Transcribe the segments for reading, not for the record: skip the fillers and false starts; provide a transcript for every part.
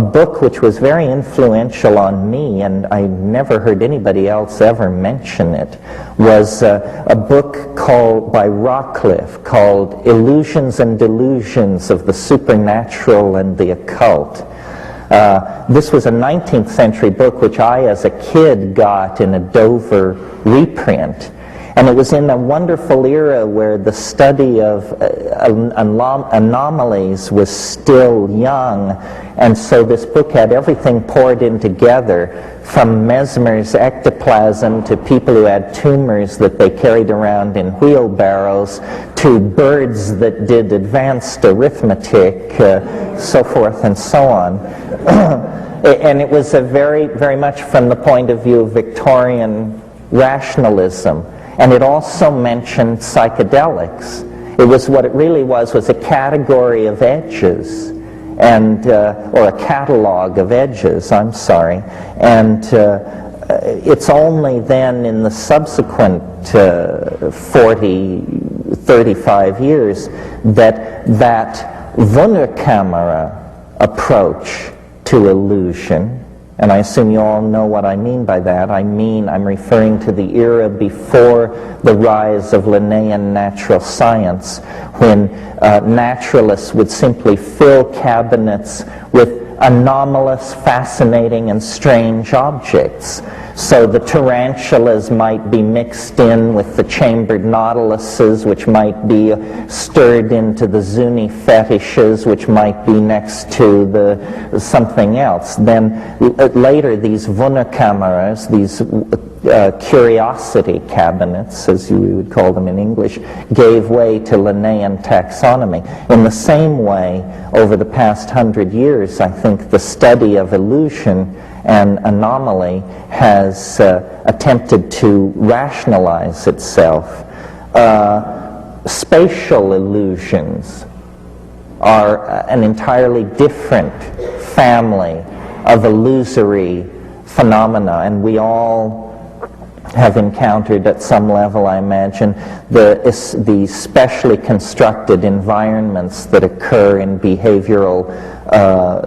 a book which was very influential on me, and I never heard anybody else ever mention it, was a book by Rockcliffe called Illusions and Delusions of the Supernatural and the Occult. This was a 19th century book which I, as a kid, got in a Dover reprint. And it was in a wonderful era where the study of anomalies was still young, and so this book had everything poured in together, from Mesmer's ectoplasm to people who had tumors that they carried around in wheelbarrows, to birds that did advanced arithmetic, so forth and so on. And it was a very much from the point of view of Victorian rationalism. And it also mentioned psychedelics. It was what it really was a category of edges, and or a catalog of edges, I'm sorry. And it's only then in the subsequent 35 years that Wunderkamera approach to illusion, and I assume you all know what I mean by that. I'm referring to the era before the rise of Linnaean natural science, when naturalists would simply fill cabinets with anomalous, fascinating, and strange objects. So the tarantulas might be mixed in with the chambered nautiluses, which might be stirred into the Zuni fetishes, which might be next to something else. Then later these Wunderkameras, these curiosity cabinets, as you would call them in English, gave way to Linnaean taxonomy. In the same way, over the past 100 years, I think the study of illusion and anomaly has attempted to rationalize itself. Spatial illusions are an entirely different family of illusory phenomena, and we all have encountered at some level, I imagine, the specially constructed environments that occur in behavioral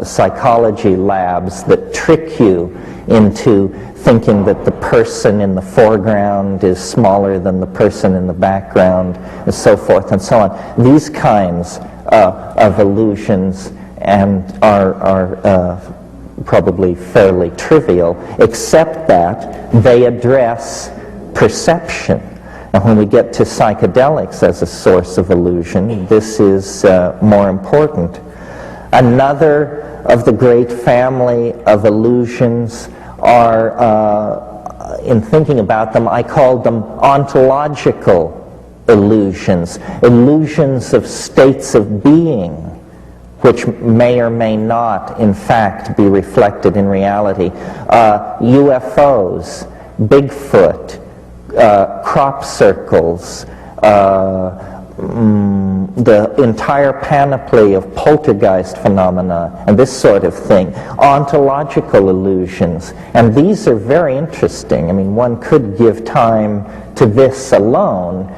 psychology labs that trick you into thinking that the person in the foreground is smaller than the person in the background, and so forth and so on. These kinds of illusions are probably fairly trivial, except that they address perception. And when we get to psychedelics as a source of illusion, this is more important. Another of the great family of illusions are, in thinking about them, I called them ontological illusions, illusions of states of being, which may or may not, in fact, be reflected in reality. UFOs, Bigfoot, crop circles, the entire panoply of poltergeist phenomena, and this sort of thing, ontological illusions. And these are very interesting. I mean, one could give time to this alone,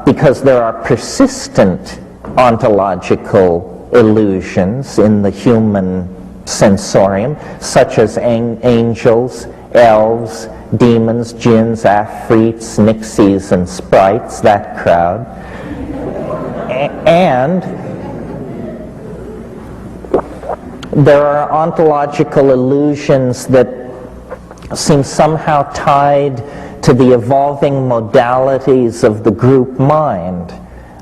because there are persistent ontological illusions in the human sensorium, such as angels, elves, demons, jinns, afrits, nixies, and sprites, that crowd. And there are ontological illusions that seem somehow tied to the evolving modalities of the group mind.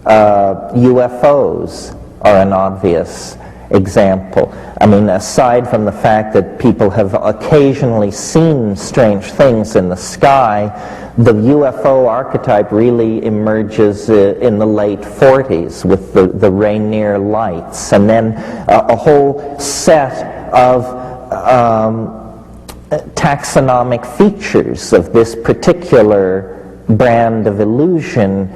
UFOs are an obvious example. I mean, aside from the fact that people have occasionally seen strange things in the sky, the UFO archetype really emerges in the late 40s with the Rainier lights, and then a whole set of taxonomic features of this particular brand of illusion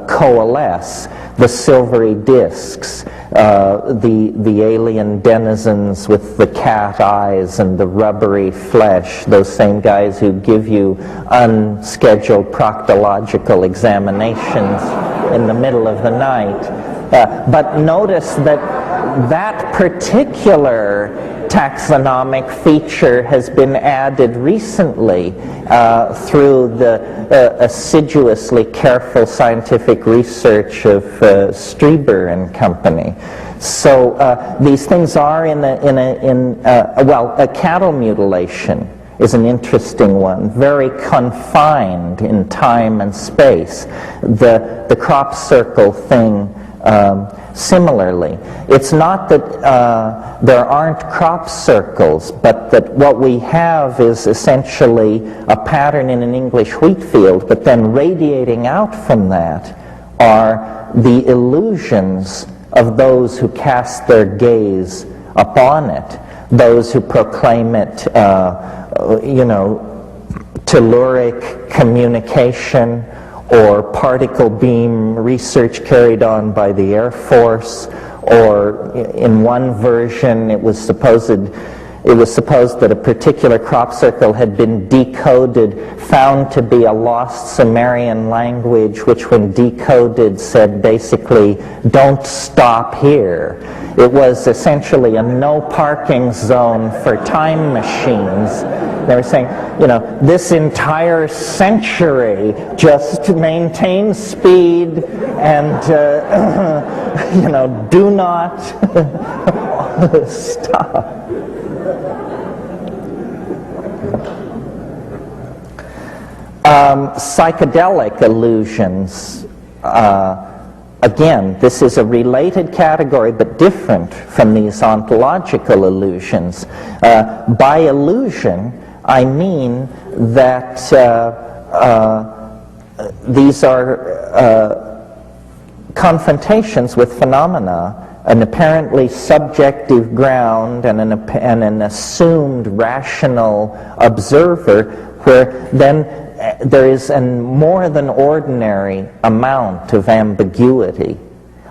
coalesce. The silvery discs, the alien denizens with the cat eyes and the rubbery flesh, those same guys who give you unscheduled proctological examinations in the middle of the night. But notice that that particular taxonomic feature has been added recently through the assiduously careful scientific research of Strieber and company. So these things are a cattle mutilation is an interesting one, very confined in time and space. The crop circle thing, similarly. It's not that there aren't crop circles, but that what we have is essentially a pattern in an English wheat field, but then radiating out from that are the illusions of those who cast their gaze upon it, those who proclaim it, telluric communication, or particle beam research carried on by the Air Force, or in one version it was supposed that a particular crop circle had been decoded, found to be a lost Sumerian language, which when decoded said basically, don't stop here. It was essentially a no parking zone for time machines. They were saying, this entire century just maintain speed and, do not stop. Psychedelic illusions. Again, this is a related category but different from these ontological illusions. By illusion, I mean that these are confrontations with phenomena, an apparently subjective ground and an assumed rational observer, where then there is a more than ordinary amount of ambiguity.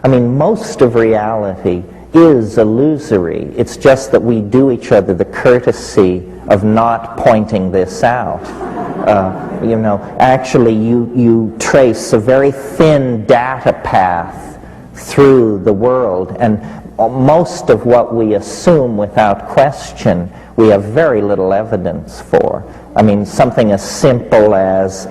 I mean, most of reality is illusory. It's just that we do each other the courtesy of not pointing this out. Actually you trace a very thin data path through the world, and most of what we assume without question, we have very little evidence for. I mean, something as simple as,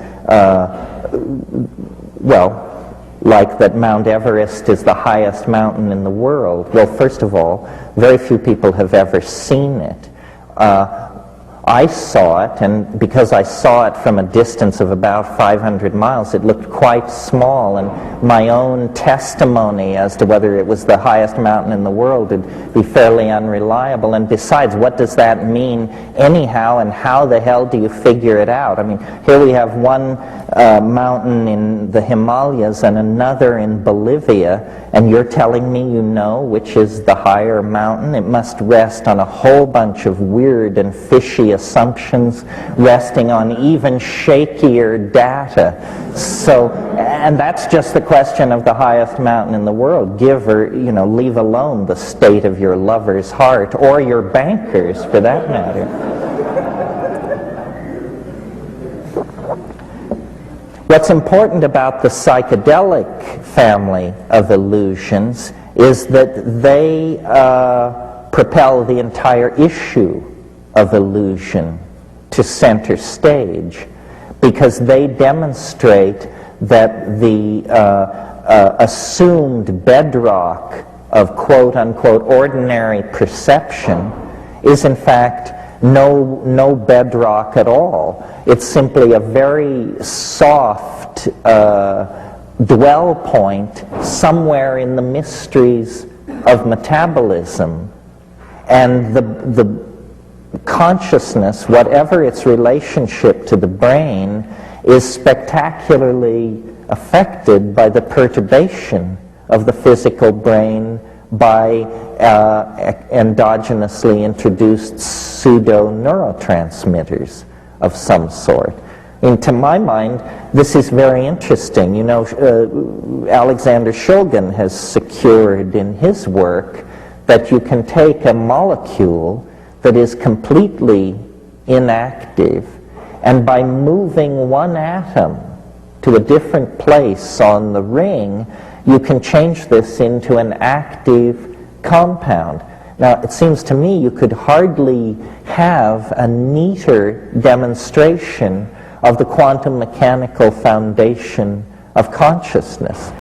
like that Mount Everest is the highest mountain in the world. Well, first of all, very few people have ever seen it. I saw it, and because I saw it from a distance of about 500 miles, it looked quite small, and my own testimony as to whether it was the highest mountain in the world would be fairly unreliable. And besides, what does that mean anyhow, and how the hell do you figure it out? I mean, here we have one mountain in the Himalayas and another in Bolivia, and you're telling me you know which is the higher mountain? It must rest on a whole bunch of weird and fishy assumptions resting on even shakier data. So, and that's just the question of the highest mountain in the world. Give or, leave alone the state of your lover's heart, or your banker's for that matter. What's important about the psychedelic family of illusions is that they propel the entire issue of illusion to center stage, because they demonstrate that the assumed bedrock of quote-unquote ordinary perception is in fact no bedrock at all. It's simply a very soft dwell point somewhere in the mysteries of metabolism, and the consciousness, whatever its relationship to the brain, is spectacularly affected by the perturbation of the physical brain by endogenously introduced pseudo-neurotransmitters of some sort. And to my mind, this is very interesting. Alexander Shulgin has secured in his work that you can take a molecule that is completely inactive, and by moving one atom to a different place on the ring, you can change this into an active, compound. Now, it seems to me you could hardly have a neater demonstration of the quantum mechanical foundation of consciousness.